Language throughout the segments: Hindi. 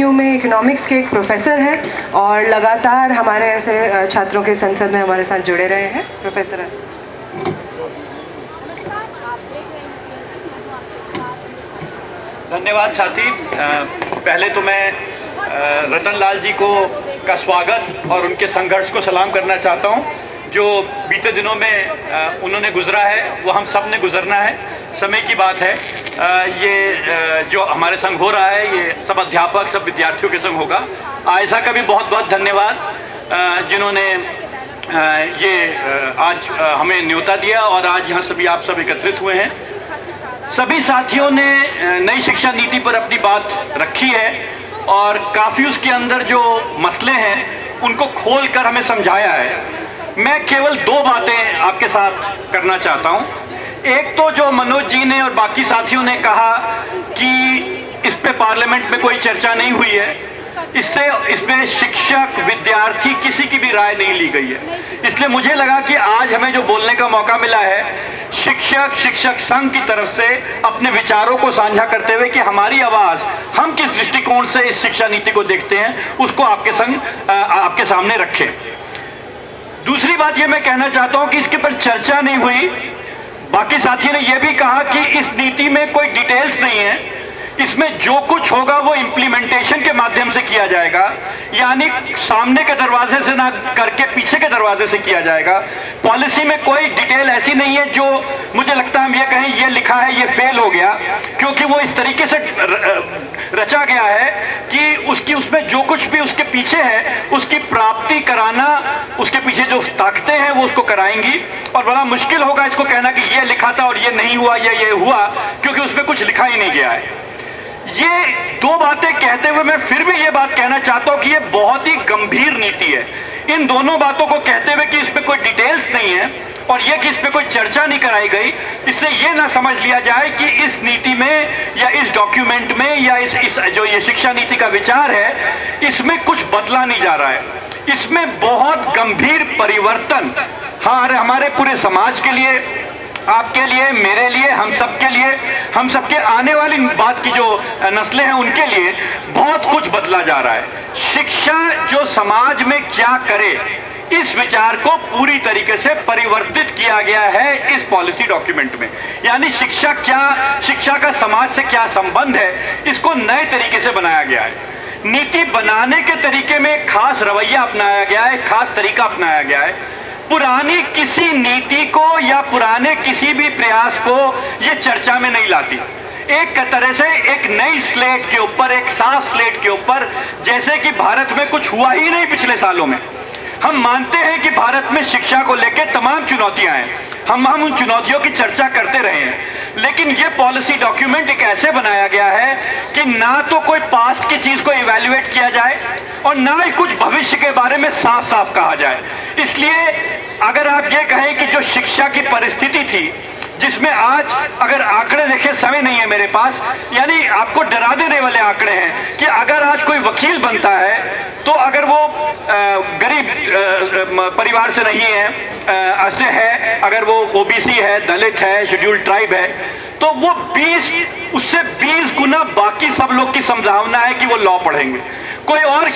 JNU में इकोनॉमिक्स के एक प्रोफेसर हैं और लगातार हमारे ऐसे छात्रों के संसद में हमारे साथ जुड़े रहे हैं। प्रोफेसर हैं। धन्यवाद साथी। पहले तो मैं रतन लाल जी को का स्वागत और उनके संघर्ष को सलाम करना चाहता हूं। जो बीते दिनों में उन्होंने गुजरा है वो हम सब ने गुजरना है, समय की बात है। ये जो हमारे संग हो रहा है ये सब अध्यापक सब विद्यार्थियों के संग होगा। आयशा का भी बहुत बहुत धन्यवाद जिन्होंने ये आज हमें न्योता दिया और आज यहाँ सभी आप सब एकत्रित हुए हैं। सभी साथियों ने नई शिक्षा नीति पर अपनी बात रखी है और काफ़ी उसके अंदर जो मसले हैं उनको खोल कर हमें समझाया है। मैं केवल दो बातें आपके साथ करना चाहता हूं। एक तो जो मनोज जी ने और बाकी साथियों ने कहा कि इस पे पार्लियामेंट में कोई चर्चा नहीं हुई है, इसमें शिक्षक विद्यार्थी किसी की भी राय नहीं ली गई है। इसलिए मुझे लगा कि आज हमें जो बोलने का मौका मिला है शिक्षक संघ की तरफ से अपने विचारों को साझा करते हुए कि हमारी आवाज हम किस दृष्टिकोण से इस शिक्षा नीति को देखते हैं उसको आपके सामने रखें। दूसरी बात ये मैं कहना चाहता हूं कि इसके पर चर्चा नहीं हुई। बाकी साथियों ने यह भी कहा कि इस नीति में कोई डिटेल्स नहीं है, इसमें जो कुछ होगा वो इम्प्लीमेंटेशन के माध्यम से किया जाएगा, यानी सामने के दरवाजे से ना करके पीछे के दरवाजे से किया जाएगा। पॉलिसी में कोई डिटेल ऐसी नहीं है जो मुझे लगता है हम ये कहें ये लिखा है ये फेल हो गया, क्योंकि वो इस तरीके से रचा गया है कि उसमें जो कुछ भी उसके पीछे है उसकी प्राप्ति कराना, उसके पीछे जो ताकतें हैं वो उसको कराएंगी। और बड़ा मुश्किल होगा इसको कहना कि ये लिखा था और ये नहीं हुआ या ये हुआ, क्योंकि उसमें कुछ लिखा ही नहीं गया है। ये दो बातें कहते हुए मैं फिर भी ये बात कहना चाहता हूं कि ये बहुत ही गंभीर नीति है। इन दोनों बातों को कहते हुए कि इसमें कोई डिटेल्स नहीं है और ये कि इसमें कोई चर्चा नहीं कराई गई, इससे ये ना समझ लिया जाए कि इस नीति में या इस डॉक्यूमेंट में या इस जो ये शिक्षा नीति का विचार है इसमें कुछ बदला नहीं जा रहा है। इसमें बहुत गंभीर परिवर्तन हमारे पूरे समाज के लिए, आपके लिए, मेरे लिए, हम सबके आने वाली बात की जो नस्लें हैं उनके लिए बहुत कुछ बदला जा रहा है। शिक्षा जो समाज में क्या करे इस विचार को पूरी तरीके से परिवर्तित किया गया है इस पॉलिसी डॉक्यूमेंट में। यानी शिक्षा का समाज से क्या संबंध है इसको नए तरीके से बनाया गया है। नीति बनाने के तरीके में एक खास रवैया अपनाया गया है, खास तरीका अपनाया गया है। पुरानी किसी नीति को या पुराने किसी भी प्रयास को ये चर्चा में नहीं लाती। एक तरह से एक नई स्लेट के ऊपर, एक साफ स्लेट के ऊपर, जैसे कि भारत में कुछ हुआ ही नहीं पिछले सालों में। हम मानते हैं कि भारत में शिक्षा को लेकर तमाम चुनौतियां हैं, हम उन चुनौतियों की चर्चा करते रहे हैं, लेकिन ये पॉलिसी डॉक्यूमेंट एक ऐसे बनाया गया है कि ना तो कोई पास्ट की चीज को इवैल्यूएट किया जाए और ना ही कुछ भविष्य के बारे में साफ साफ कहा जाए। इसलिए अगर आप ये कहें कि जो शिक्षा की परिस्थिति थी जिसमें आज अगर आंकड़े देखें, समय नहीं है मेरे पास, यानी आपको डरा देने वाले आंकड़े हैं कि अगर आज कोई वकील बनता है तो अगर वो गरीब परिवार से नहीं है, ऐसे है, अगर वो ओबीसी है, दलित है, शेड्यूल्ड ट्राइब है, तो वो उससे 20 गुना बाकी सब लोग की संभावना है कि वो लॉ पढ़ेंगे। कोई और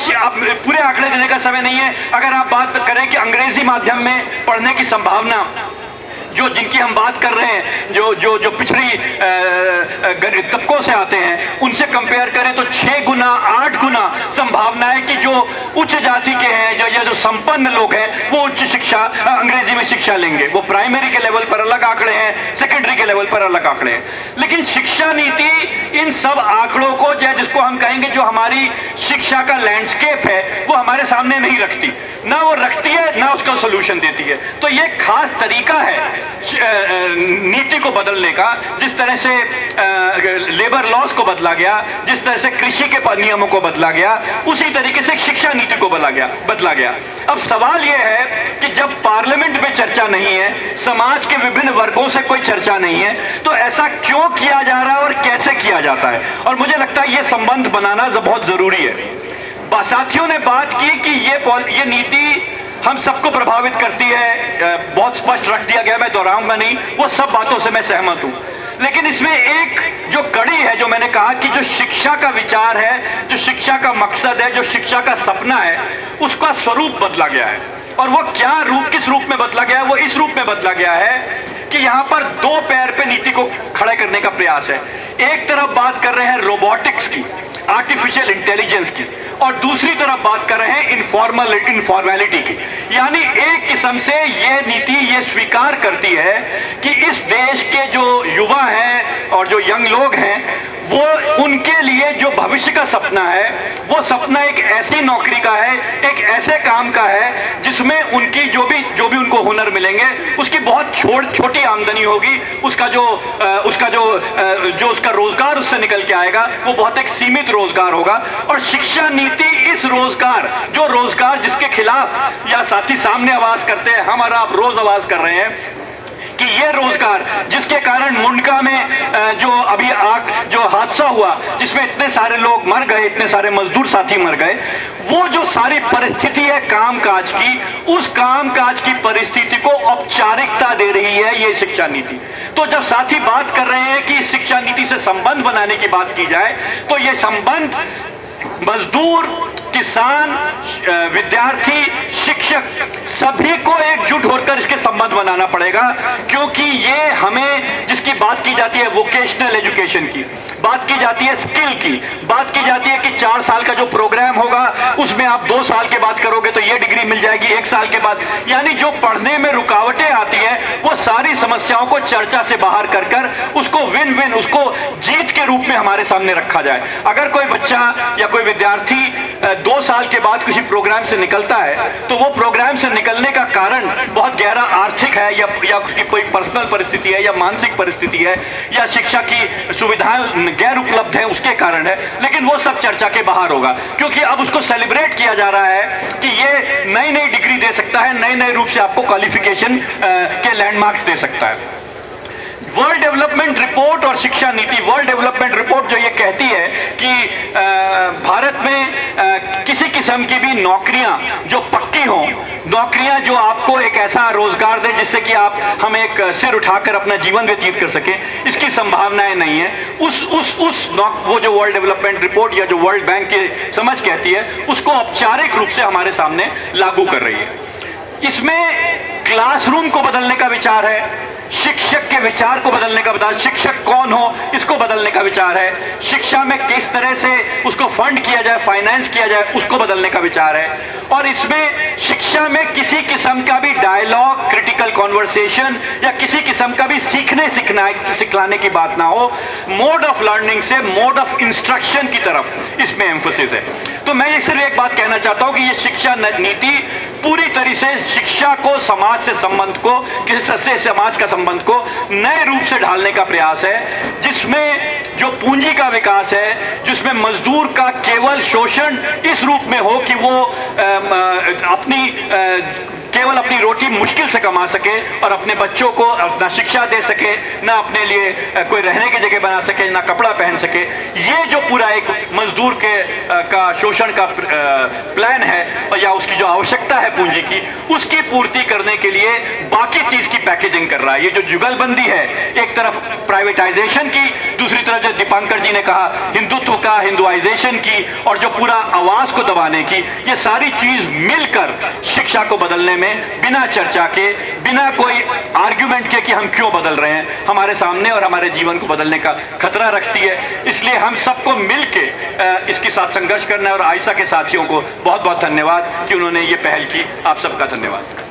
पूरे आंकड़े देने का समय नहीं है। अगर आप बात करें कि अंग्रेजी माध्यम में पढ़ने की संभावना जिनकी हम बात कर रहे हैं, जो पिछड़ी तबकों से आते हैं उनसे कंपेयर करें तो 6 गुना 8 गुना संभावना है कि जो उच्च जाति के हैं, जो संपन्न लोग हैं वो उच्च शिक्षा अंग्रेजी में शिक्षा लेंगे। वो प्राइमरी के लेवल पर अलग आंकड़े हैं, सेकेंडरी के लेवल पर अलग आंकड़े हैं। लेकिन शिक्षा नीति इन सब आंकड़ों को, जिसको हम कहेंगे जो हमारी शिक्षा का लैंडस्केप है, वो हमारे सामने नहीं रखती। ना वो रखती है ना उसका सोल्यूशन देती है। तो ये खास तरीका है नीति को बदलने का। जिस तरह से लेबर लॉस को बदला गया, जिस तरह से कृषि के नियमों को बदला गया, उसी तरीके से शिक्षा नीति को बदला गया। अब सवाल यह है कि जब पार्लियामेंट में चर्चा नहीं है, समाज के विभिन्न वर्गों से कोई चर्चा नहीं है, तो ऐसा क्यों किया जा रहा है और कैसे किया जाता है? और मुझे लगता है यह संबंध बनाना बहुत जरूरी है। साथियों ने बात की कि ये नीति हम सबको प्रभावित करती है, बहुत स्पष्ट रख दिया गया, मैं दोहराऊंगा नहीं, वो सब बातों से मैं सहमत हूं। लेकिन इसमें एक जो कड़ी है, जो मैंने कहा कि जो शिक्षा का विचार है, जो शिक्षा का मकसद है, जो शिक्षा का सपना है, उसका स्वरूप बदला गया है। और वो क्या रूप, किस रूप में बदला गया है? वो इस रूप में बदला गया है कि यहां पर दो पैर पे नीति को खड़ा करने का प्रयास है। एक तरफ बात कर रहे हैं रोबोटिक्स की, आर्टिफिशियल इंटेलिजेंस की, और दूसरी तरफ बात कर रहे हैं इनफॉर्मेलिटी की। यानी एक किस्म से ये नीति ये स्वीकार करती है कि इस देश के जो युवा हैं और जो यंग लोग हैं, वो उनके लिए जो भविष्य का सपना है, वो सपना एक ऐसी नौकरी का है, एक ऐसे काम का है जिसमें उनकी जो भी उनको हुनर मिलेंगे, उसकी बहुत छोटी आमदनी होगी, उसका रोजगार उससे निकल के आएगा, वो बहुत एक सीमित रोजगार होगा। और शिक्षा नीति इस रोजगार जिसके खिलाफ या साथी सामने आवाज करते हैं, हम और आप रोज आवाज कर रहे हैं कि ये रोजगार जिसके कारण मुंडका में जो हादसा हुआ, जिसमें इतने सारे लोग मर गए, इतने सारे मजदूर साथी मर गए, वो जो सारी परिस्थिति है कामकाज की, उस कामकाज की परिस्थिति को औपचारिकता दे रही है ये शिक्षा नीति। तो जब साथी बात कर रहे हैं कि शिक्षा नीति से संबंध बनाने की बात की जाए, तो ये संबंध मजदूर, किसान, विद्यार्थी, शिक्षक सभी को एकजुट होकर इसके संबंध बनाना पड़ेगा। क्योंकि ये हमें, जिसकी बात की जाती है वोकेशनल एजुकेशन की, बात की जाती है स्किल की, बात की जाती है कि 4 साल का जो प्रोग्राम होगा उसमें आप 2 साल के बाद करोगे तो ये डिग्री मिल जाएगी 1 साल के बाद, यानी जो पढ़ने में रुकावटें आती है, वो सारी समस्याओं को चर्चा से बाहर कर उसको विन विन, उसको जीत के रूप में हमारे सामने रखा जाए। अगर कोई बच्चा या कोई विद्यार्थी 2 साल के बाद किसी प्रोग्राम से निकलता है, तो वो प्रोग्राम से निकलने का कारण बहुत गहरा आर्थिक है, या उसकी कोई पर्सनल परिस्थिति है, या मानसिक परिस्थिति है, या शिक्षा की सुविधाएं गैर उपलब्ध है, उसके कारण है। लेकिन वो सब चर्चा के बाहर होगा, क्योंकि अब उसको सेलिब्रेट किया जा रहा है कि ये नई नई डिग्री दे सकता है, नए नए रूप से आपको क्वालिफिकेशन के लैंडमार्क्स दे सकता है। वर्ल्ड डेवलपमेंट रिपोर्ट और शिक्षा नीति, वर्ल्ड डेवलपमेंट रिपोर्ट जो ये कहती है कि भारत में किसी किस्म की भी नौकरियां जो पक्की हों, नौकरियां जो आपको एक ऐसा रोजगार दे जिससे कि हम एक सिर उठाकर अपना जीवन व्यतीत कर सकें, इसकी संभावनाएं नहीं है। वो जो वर्ल्ड डेवलपमेंट रिपोर्ट या जो वर्ल्ड बैंक की समझ कहती है, उसको औपचारिक रूप से हमारे सामने लागू कर रही है। इसमें क्लासरूम को बदलने का विचार है, शिक्षक के विचार को बदलने का विचार, शिक्षक कौन हो इसको बदलने का विचार है, शिक्षा में किस तरह से उसको फंड किया जाए, फाइनेंस किया जाए, उसको बदलने का विचार है। और इसमें शिक्षा में किसी किस्म का भी डायलॉग, क्रिटिकल कॉन्वर्सेशन या किसी किस्म का भी सिखलाने की बात ना हो, मोड ऑफ लर्निंग से मोड ऑफ इंस्ट्रक्शन की तरफ इसमें एम्फोसिस है। तो मैं सिर्फ एक बात कहना चाहता हूं कि ये शिक्षा नीति पूरी तरह से शिक्षा को, समाज से संबंध को, किसी समाज का संबंध को नए रूप से ढालने का प्रयास है, जिसमें जो पूंजी का विकास है, जिसमें मजदूर का केवल शोषण इस रूप में हो कि वो केवल अपनी रोटी मुश्किल से कमा सके और अपने बच्चों को ना शिक्षा दे सके, ना अपने लिए कोई रहने की जगह बना सके, ना कपड़ा पहन सके। ये जो पूरा एक मजदूर का शोषण का प्लान है, और या उसकी जो आवश्यकता है पूंजी की, उसकी पूर्ति करने के लिए बाकी चीज की पैकेजिंग कर रहा है। ये जो जुगलबंदी है, एक तरफ प्राइवेटाइजेशन की, दूसरी तरफ जो दीपांकर जी ने कहा हिंदुत्व का, हिंदुआइजेशन की, और जो पूरा आवाज को दबाने की, ये सारी चीज मिलकर शिक्षा को बदलने में बिना चर्चा के, बिना कोई आर्ग्यूमेंट के कि हम क्यों बदल रहे हैं, हमारे सामने और हमारे जीवन को बदलने का खतरा रखती है। इसलिए हम सबको मिलके इसके साथ संघर्ष करना है। और आयशा के साथियों को बहुत बहुत धन्यवाद कि उन्होंने ये पहल की। आप सबका धन्यवाद।